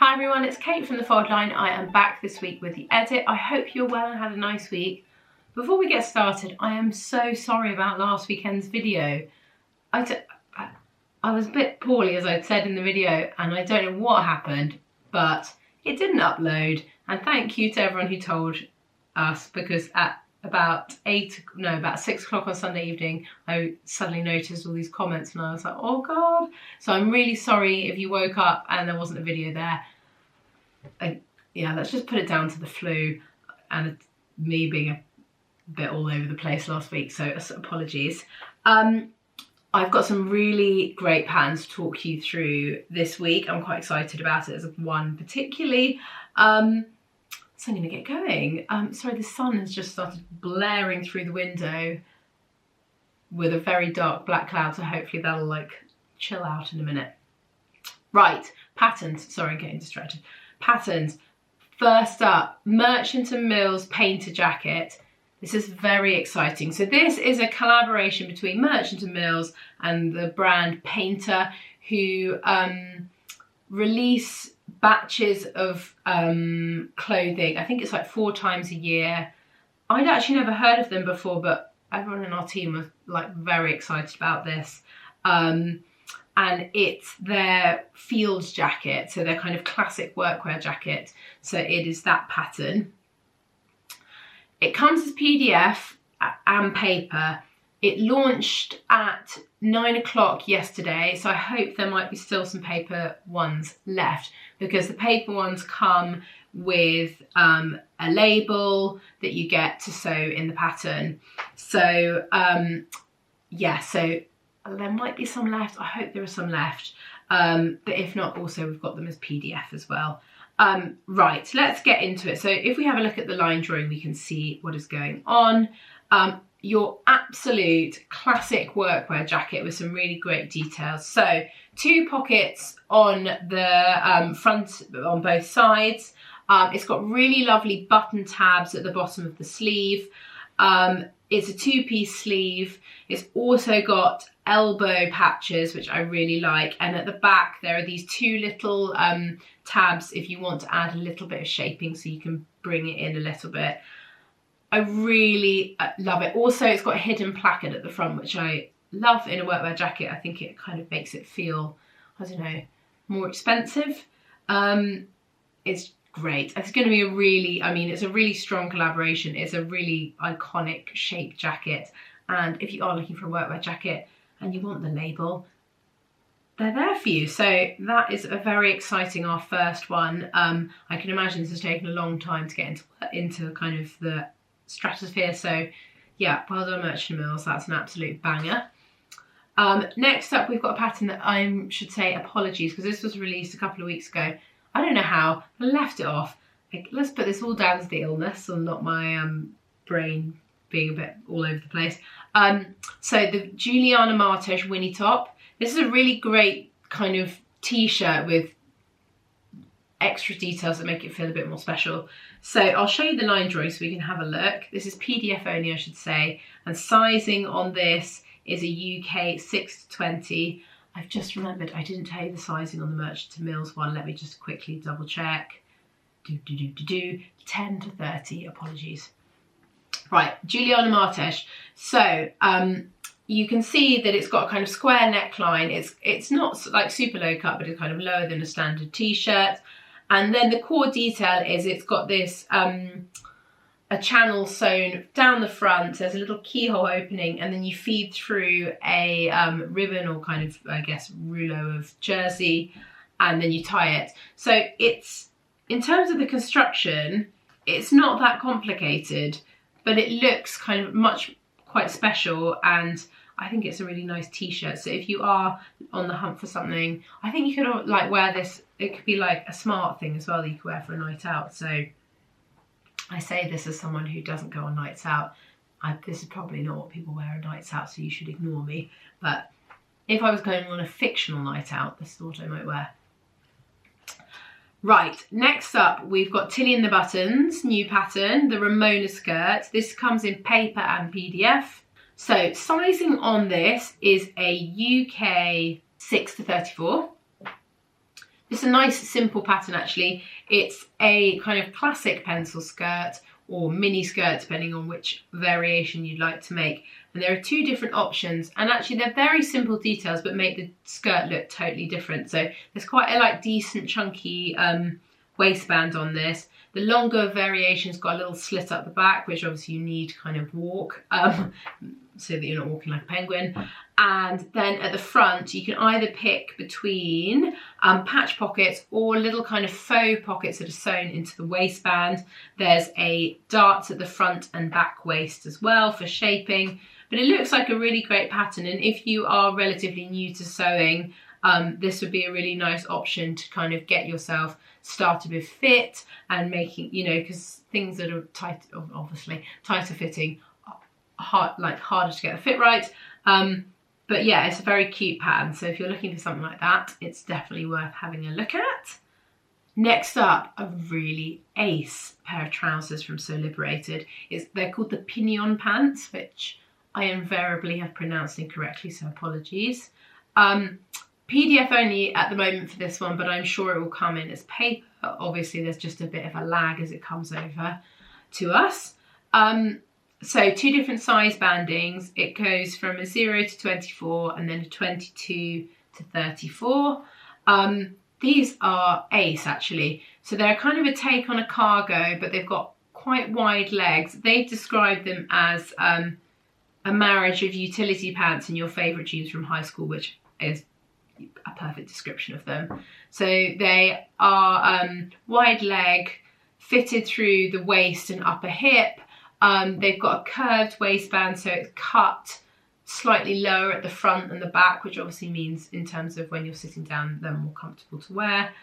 Hi everyone, it's Kate from The Fold Line. I am back this week with the edit. I hope you're well and had a nice week. Before we get started, I am so sorry about last weekend's video. I was a bit poorly, as I'd said in the video, and I don't know what happened, but it didn't upload. And thank you to everyone who told us, because at about 6 o'clock on Sunday evening, I suddenly noticed all these comments and I was like, oh God. So I'm really sorry if you woke up and there wasn't a video there. Yeah, let's just put it down to the flu and me being a bit all over the place last week, so apologies. I've got some really great patterns to talk you through this week. I'm quite excited about it. There's one particularly. So I'm going to get going. Sorry, the sun has just started blaring through the window with a very dark black cloud, so hopefully that'll like chill out in a minute. Right, patterns. Sorry, I'm getting distracted. Patterns. First up, Merchant & Mills painter jacket. This is very exciting. So this is a collaboration between Merchant & Mills and the brand Painter, who release batches of clothing. I think it's like 4 times a year. I'd actually never heard of them before, but everyone in our team was like very excited about this. And it's their field jacket, so their kind of classic workwear jacket. So it is that pattern. It comes as PDF and paper. It launched at 9 o'clock yesterday, so I hope there might be still some paper ones left, because the paper ones come with a label that you get to sew in the pattern. So yeah, so there might be some left. I hope there are some left, but if not, also we've got them as PDF as well. Right, let's get into it. So if we have a look at the line drawing, we can see what is going on. Your absolute classic workwear jacket with some really great details. So 2 pockets on the front on both sides. It's got really lovely button tabs at the bottom of the sleeve. It's a 2-piece sleeve. It's also got elbow patches, which I really like. And at the back, there are these 2 little tabs if you want to add a little bit of shaping, so you can bring it in a little bit. I really love it. Also, it's got a hidden placard at the front, which I love in a workwear jacket. I think it kind of makes it feel, I don't know, more expensive. It's great. It's going to be a really, I mean, it's a really strong collaboration. It's a really iconic shape jacket. And if you are looking for a workwear jacket and you want the label, they're there for you. So that is a very exciting, our first one. I can imagine this has taken a long time to get into kind of the stratosphere. So yeah, well done Merchant & Mills, that's an absolute banger. Next up, we've got a pattern that I should say apologies, because this was released a couple of weeks ago. I don't know how, I left it off. Let's put this all down to the illness and not my brain being a bit all over the place. So the Juliana Mars Winnie top. This is a really great kind of t-shirt with extra details that make it feel a bit more special. So I'll show you the line drawing so we can have a look. This is PDF only, I should say, and sizing on this is a UK 6 to 20. I've just remembered I didn't tell you the sizing on the Merchant & Mills one. Let me just quickly double check. 10 to 30, apologies. Right, Juliana Mars. So you can see that it's got a kind of square neckline. It's not like super low cut, but it's kind of lower than a standard t-shirt. And then the core detail is it's got this a channel sewn down the front. There's a little keyhole opening, and then you feed through a ribbon or kind of, I guess, rouleau of jersey, and then you tie it. So it's, in terms of the construction, it's not that complicated, but it looks kind of quite special, and I think it's a really nice t-shirt. So if you are on the hunt for something, I think you could like wear this. It could be like a smart thing as well that you could wear for a night out. So I say this as someone who doesn't go on nights out. This is probably not what people wear on nights out, so you should ignore me. But if I was going on a fictional night out, this is what I might wear. Right, next up, we've got Tilly and the Buttons, new pattern, the Ramona skirt. This comes in paper and PDF. So sizing on this is a UK 6 to 34. It's a nice simple pattern actually. It's a kind of classic pencil skirt or mini skirt depending on which variation you'd like to make. And there are two different options, and actually they're very simple details but make the skirt look totally different. So there's quite a like decent chunky waistband on this. The longer variation's got a little slit up the back, which obviously you need to kind of walk so that you're not walking like a penguin. And then at the front, you can either pick between patch pockets or little kind of faux pockets that are sewn into the waistband. There's a darts at the front and back waist as well for shaping. But it looks like a really great pattern. And if you are relatively new to sewing, this would be a really nice option to kind of get yourself started with fit and making, you know, because things that are tight, obviously tighter fitting, harder to get the fit right. But yeah, it's a very cute pattern. So if you're looking for something like that, it's definitely worth having a look at. Next up, a really ace pair of trousers from So Liberated. They're called the Pinon pants, which I invariably have pronounced incorrectly, so apologies. PDF only at the moment for this one, but I'm sure it will come in as paper. Obviously, there's just a bit of a lag as it comes over to us. So two different size bandings. It goes from a 0 to 24 and then a 22 to 34. These are ace actually. So they're kind of a take on a cargo, but they've got quite wide legs. They've described them as a marriage of utility pants and your favourite jeans from high school, which is a perfect description of them. So they are wide leg, fitted through the waist and upper hip. They've got a curved waistband, so it's cut slightly lower at the front and the back, which obviously means in terms of when you're sitting down, they're more comfortable to wear.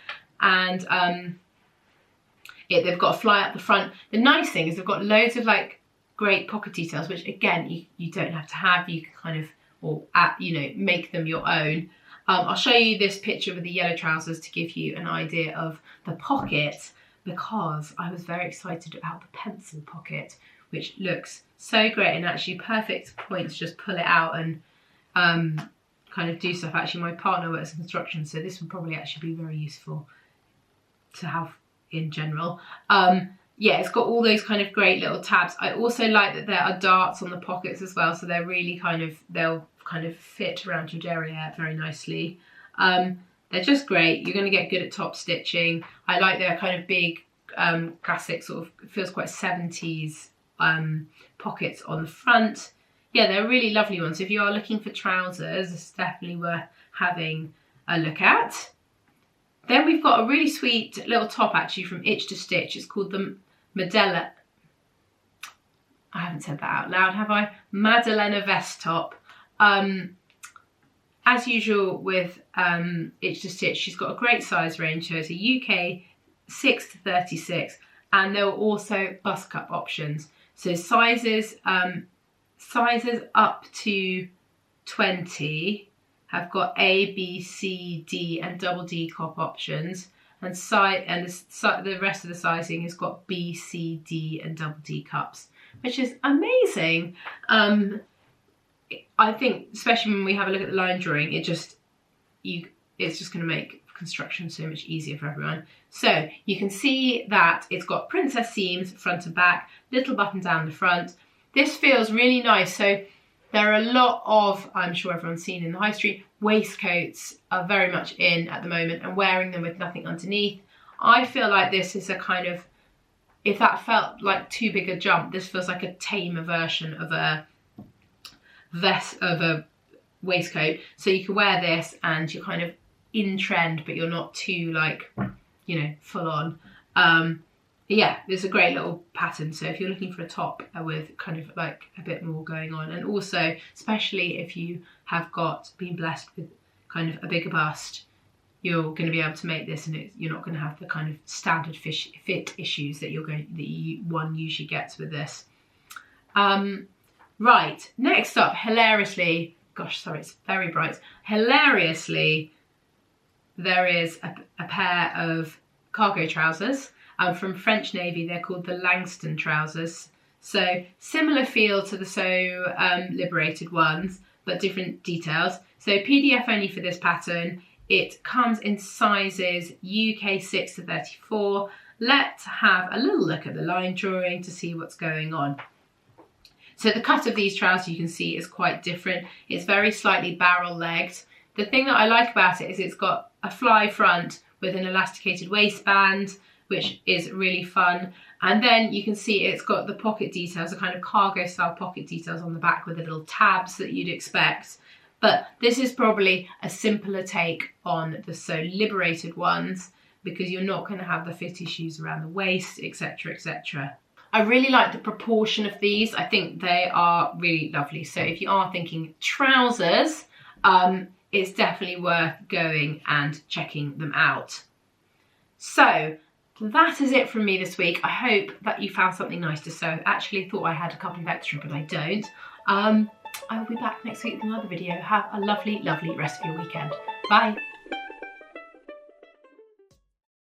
And they've got a fly up the front. The nice thing is they've got loads of like great pocket details, which again, you don't have to have. You can kind of, or you know, make them your own. I'll show you this picture with the yellow trousers to give you an idea of the pocket, because I was very excited about the pencil pocket, which looks so great and actually perfect point to just pull it out and kind of do stuff. Actually, my partner works in construction, so this would probably actually be very useful to have in general. Yeah, it's got all those kind of great little tabs. I also like that there are darts on the pockets as well, so they're really kind of, they'll kind of fit around your derriere very nicely. They're just great. You're going to get good at top stitching. I like their kind of big classic sort of, feels quite 70s pockets on the front. Yeah, they're really lovely ones. So if you are looking for trousers, it's definitely worth having a look at. Then we've got a really sweet little top actually from Itch to Stitch. It's called the I haven't said that out loud, have I? Imadalena Vest top. As usual with Itch to Stitch, she's got a great size range. So it's a UK 6 to 36, and there are also bust cup options. So sizes up to 20 have got A, B, C, D and double D cup options, and the rest of the sizing has got B, C, D and double D cups, which is amazing. I think, especially when we have a look at the line drawing, it's just going to make construction so much easier for everyone. So you can see that it's got princess seams front and back, little button down the front. This feels really nice. So there are a lot of, I'm sure everyone's seen in the high street, waistcoats are very much in at the moment, and wearing them with nothing underneath. I feel like this is a kind of, if that felt like too big a jump, this feels like a tamer version of a vest, of a waistcoat. So you can wear this and you're kind of in trend, but you're not too like, you know, full on. Yeah, there's a great little pattern. So if you're looking for a top with kind of like a bit more going on, and also especially if you have been blessed with kind of a bigger bust, you're going to be able to make this, and you're not going to have the kind of standard fit issues that one usually gets with this. Right, next up, hilariously, gosh, sorry, it's very bright. Hilariously, there is a pair of cargo trousers from French Navy. They're called the Langston trousers. So similar feel to the So Liberated ones, but different details. So PDF only for this pattern. It comes in sizes UK 6 to 34. Let's have a little look at the line drawing to see what's going on. So the cut of these trousers, you can see, is quite different. It's very slightly barrel-legged. The thing that I like about it is it's got a fly front with an elasticated waistband, which is really fun. And then you can see it's got the pocket details, the kind of cargo style pocket details on the back with the little tabs that you'd expect. But this is probably a simpler take on the So Liberated ones, because you're not going to have the fitty shoes around the waist, etc, etc. I really like the proportion of these. I think they are really lovely. So if you are thinking trousers, it's definitely worth going and checking them out. So that is it from me this week. I hope that you found something nice to sew. Actually, I thought I had a couple of extra, but I don't. I will be back next week with another video. Have a lovely, lovely rest of your weekend. Bye.